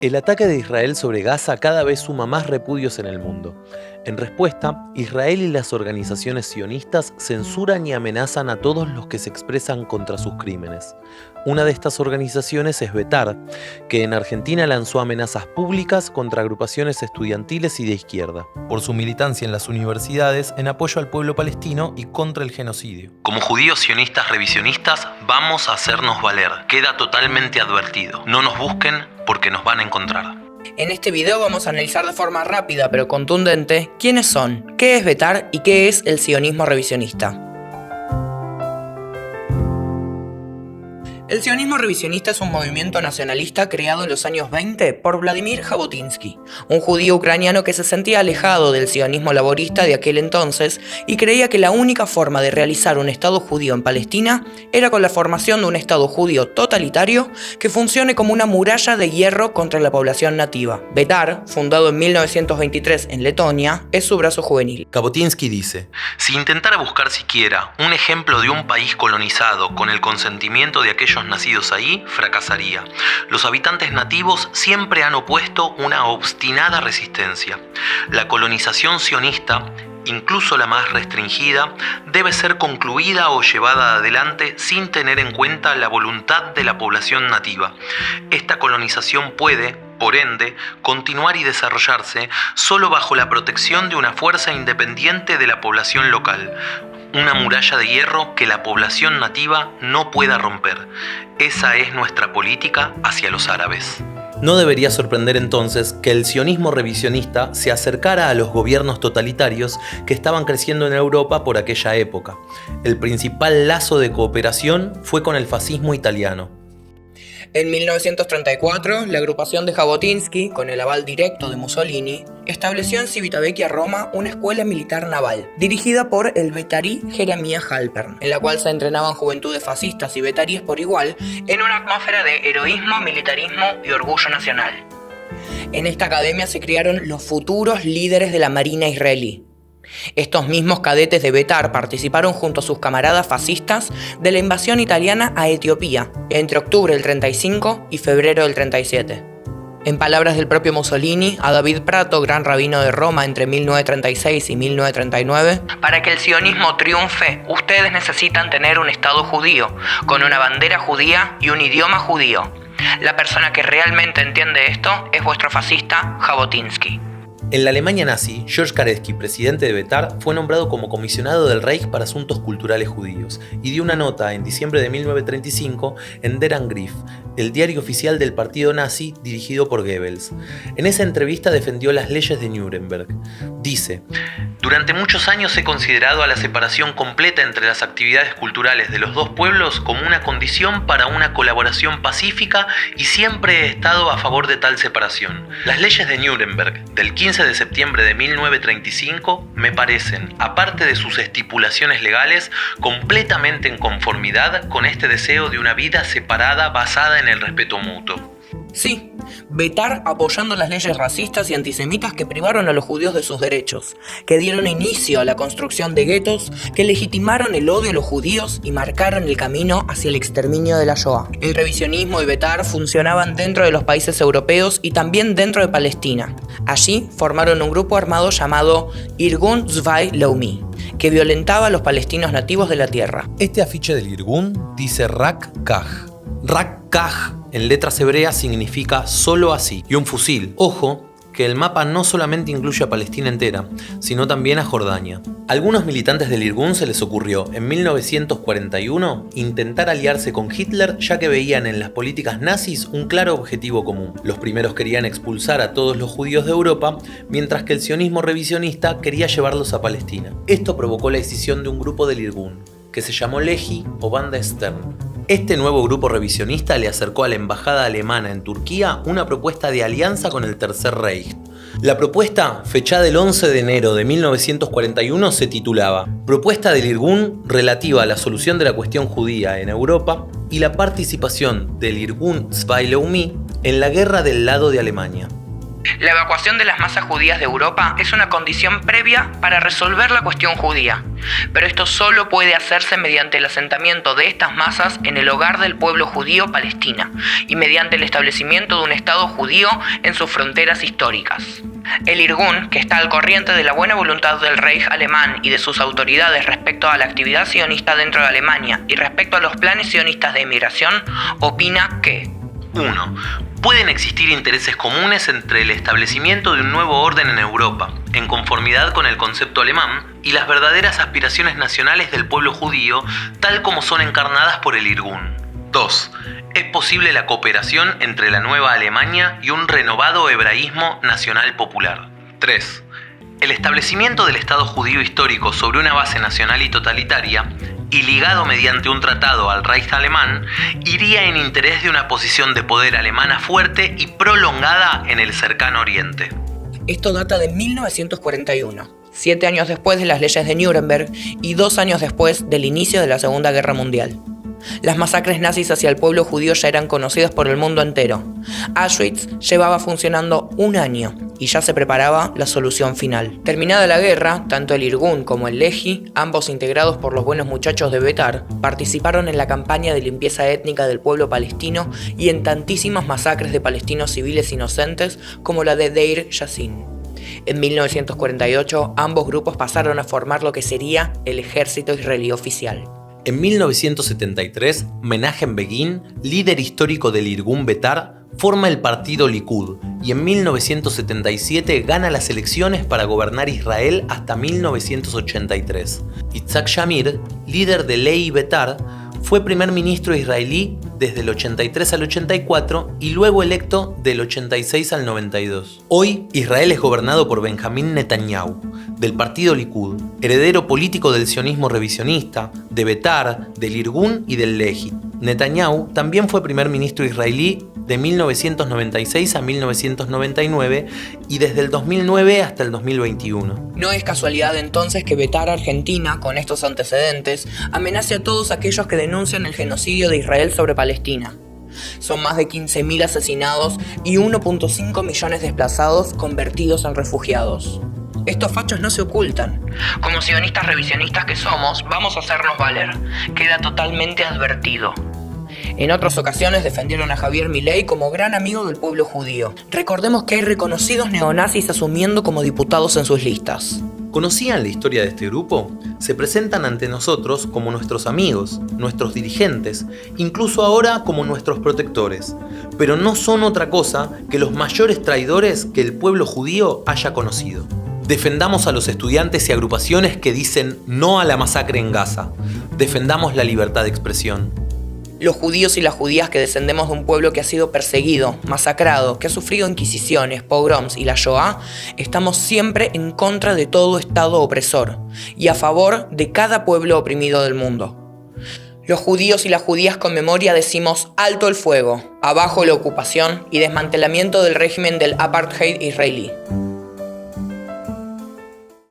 El ataque de Israel sobre Gaza cada vez suma más repudios en el mundo. En respuesta, Israel y las organizaciones sionistas censuran y amenazan a todos los que se expresan contra sus crímenes. Una de estas organizaciones es Betar, que en Argentina lanzó amenazas públicas contra agrupaciones estudiantiles y de izquierda, por su militancia en las universidades en apoyo al pueblo palestino y contra el genocidio. Como judíos sionistas revisionistas, vamos a hacernos valer. Queda totalmente advertido. No nos busquen porque nos van a encontrar. En este video vamos a analizar de forma rápida pero contundente quiénes son, qué es Betar y qué es el sionismo revisionista. El sionismo revisionista es un movimiento nacionalista creado en los años 20 por Vladimir Jabotinsky, un judío ucraniano que se sentía alejado del sionismo laborista de aquel entonces y creía que la única forma de realizar un Estado judío en Palestina era con la formación de un Estado judío totalitario que funcione como una muralla de hierro contra la población nativa. Betar, fundado en 1923 en Letonia, es su brazo juvenil. Jabotinsky dice: si intentara buscar siquiera un ejemplo de un país colonizado con el consentimiento de aquellos nacidos ahí, fracasaría. Los habitantes nativos siempre han opuesto una obstinada resistencia. La colonización sionista, incluso la más restringida, debe ser concluida o llevada adelante sin tener en cuenta la voluntad de la población nativa. Esta colonización puede, por ende, continuar y desarrollarse solo bajo la protección de una fuerza independiente de la población local. Una muralla de hierro que la población nativa no pueda romper. Esa es nuestra política hacia los árabes. No debería sorprender entonces que el sionismo revisionista se acercara a los gobiernos totalitarios que estaban creciendo en Europa por aquella época. El principal lazo de cooperación fue con el fascismo italiano. En 1934, la agrupación de Jabotinsky, con el aval directo de Mussolini, estableció en Civitavecchia, Roma, una escuela militar naval, dirigida por el betarí Jeremías Halpern, en la cual se entrenaban juventudes fascistas y betaríes por igual, en una atmósfera de heroísmo, militarismo y orgullo nacional. En esta academia se criaron los futuros líderes de la marina israelí. Estos mismos cadetes de Betar participaron junto a sus camaradas fascistas de la invasión italiana a Etiopía entre octubre del 35 y febrero del 37. En palabras del propio Mussolini, a David Prato, gran rabino de Roma entre 1936 y 1939, para que el sionismo triunfe, ustedes necesitan tener un Estado judío, con una bandera judía y un idioma judío. La persona que realmente entiende esto es vuestro fascista Jabotinsky. En la Alemania nazi, George Karecki, presidente de Betar, fue nombrado como comisionado del Reich para asuntos culturales judíos y dio una nota en diciembre de 1935 en Der Angriff, el diario oficial del partido nazi dirigido por Goebbels. En esa entrevista defendió las leyes de Nuremberg. Dice: durante muchos años he considerado a la separación completa entre las actividades culturales de los dos pueblos como una condición para una colaboración pacífica y siempre he estado a favor de tal separación. Las leyes de Nuremberg del 15 de septiembre de 1935 me parecen, aparte de sus estipulaciones legales, completamente en conformidad con este deseo de una vida separada basada en el respeto mutuo. Sí, Betar apoyando las leyes racistas y antisemitas que privaron a los judíos de sus derechos, que dieron inicio a la construcción de guetos, que legitimaron el odio a los judíos y marcaron el camino hacia el exterminio de la Shoah. El revisionismo y Betar funcionaban dentro de los países europeos y también dentro de Palestina. Allí formaron un grupo armado llamado Irgun Tzvai Leumi, que violentaba a los palestinos nativos de la tierra. Este afiche del Irgun dice Rak Kaj. Rak Kaj en letras hebreas significa solo así, y un fusil. Ojo, que el mapa no solamente incluye a Palestina entera, sino también a Jordania. A algunos militantes del Irgun se les ocurrió, en 1941, intentar aliarse con Hitler, ya que veían en las políticas nazis un claro objetivo común. Los primeros querían expulsar a todos los judíos de Europa, mientras que el sionismo revisionista quería llevarlos a Palestina. Esto provocó la escisión de un grupo del Irgun, que se llamó Lehi o Banda Stern. Este nuevo grupo revisionista le acercó a la embajada alemana en Turquía una propuesta de alianza con el Tercer Reich. La propuesta, fechada el 11 de enero de 1941, se titulaba Propuesta del Irgun relativa a la solución de la cuestión judía en Europa y la participación del Irgun Tzvai Leumi en la guerra del lado de Alemania. La evacuación de las masas judías de Europa es una condición previa para resolver la cuestión judía, pero esto solo puede hacerse mediante el asentamiento de estas masas en el hogar del pueblo judío Palestina y mediante el establecimiento de un Estado judío en sus fronteras históricas. El Irgun, que está al corriente de la buena voluntad del Reich alemán y de sus autoridades respecto a la actividad sionista dentro de Alemania y respecto a los planes sionistas de emigración, opina que 1. Pueden existir intereses comunes entre el establecimiento de un nuevo orden en Europa, en conformidad con el concepto alemán, y las verdaderas aspiraciones nacionales del pueblo judío, tal como son encarnadas por el Irgun. 2. Es posible la cooperación entre la nueva Alemania y un renovado hebraísmo nacional popular. 3. El establecimiento del Estado judío histórico sobre una base nacional y totalitaria, y ligado mediante un tratado al Reich alemán, iría en interés de una posición de poder alemana fuerte y prolongada en el cercano Oriente. Esto data de 1941, 7 años después de las leyes de Nuremberg y 2 años después del inicio de la Segunda Guerra Mundial. Las masacres nazis hacia el pueblo judío ya eran conocidas por el mundo entero. Auschwitz llevaba funcionando 1 año y ya se preparaba la solución final. Terminada la guerra, tanto el Irgun como el Lehi, ambos integrados por los buenos muchachos de Betar, participaron en la campaña de limpieza étnica del pueblo palestino y en tantísimas masacres de palestinos civiles inocentes como la de Deir Yassin. En 1948, ambos grupos pasaron a formar lo que sería el ejército israelí oficial. En 1973, Menachem Begin, líder histórico del Irgun Betar, forma el partido Likud y en 1977 gana las elecciones para gobernar Israel hasta 1983. Yitzhak Shamir, líder de Lehi Betar, fue primer ministro israelí desde el 83 al 84 y luego electo del 86 al 92. Hoy, Israel es gobernado por Benjamín Netanyahu, del partido Likud, heredero político del sionismo revisionista, de Betar, del Irgun y del Lehi. Netanyahu también fue primer ministro israelí de 1996 a 1999 y desde el 2009 hasta el 2021. No es casualidad entonces que Betar Argentina, con estos antecedentes, amenace a todos aquellos que denuncian el genocidio de Israel sobre Palestina. Son más de 15.000 asesinados y 1.5 millones desplazados convertidos en refugiados. Estos fachos no se ocultan. Como sionistas revisionistas que somos, vamos a hacernos valer. Queda totalmente advertido. En otras ocasiones defendieron a Javier Milei como gran amigo del pueblo judío. Recordemos que hay reconocidos neonazis asumiendo como diputados en sus listas. ¿Conocían la historia de este grupo? Se presentan ante nosotros como nuestros amigos, nuestros dirigentes, incluso ahora como nuestros protectores, pero no son otra cosa que los mayores traidores que el pueblo judío haya conocido. Defendamos a los estudiantes y agrupaciones que dicen no a la masacre en Gaza. Defendamos la libertad de expresión. Los judíos y las judías que descendemos de un pueblo que ha sido perseguido, masacrado, que ha sufrido inquisiciones, pogroms y la Shoah, estamos siempre en contra de todo Estado opresor y a favor de cada pueblo oprimido del mundo. Los judíos y las judías con memoria decimos alto el fuego, abajo la ocupación y desmantelamiento del régimen del apartheid israelí.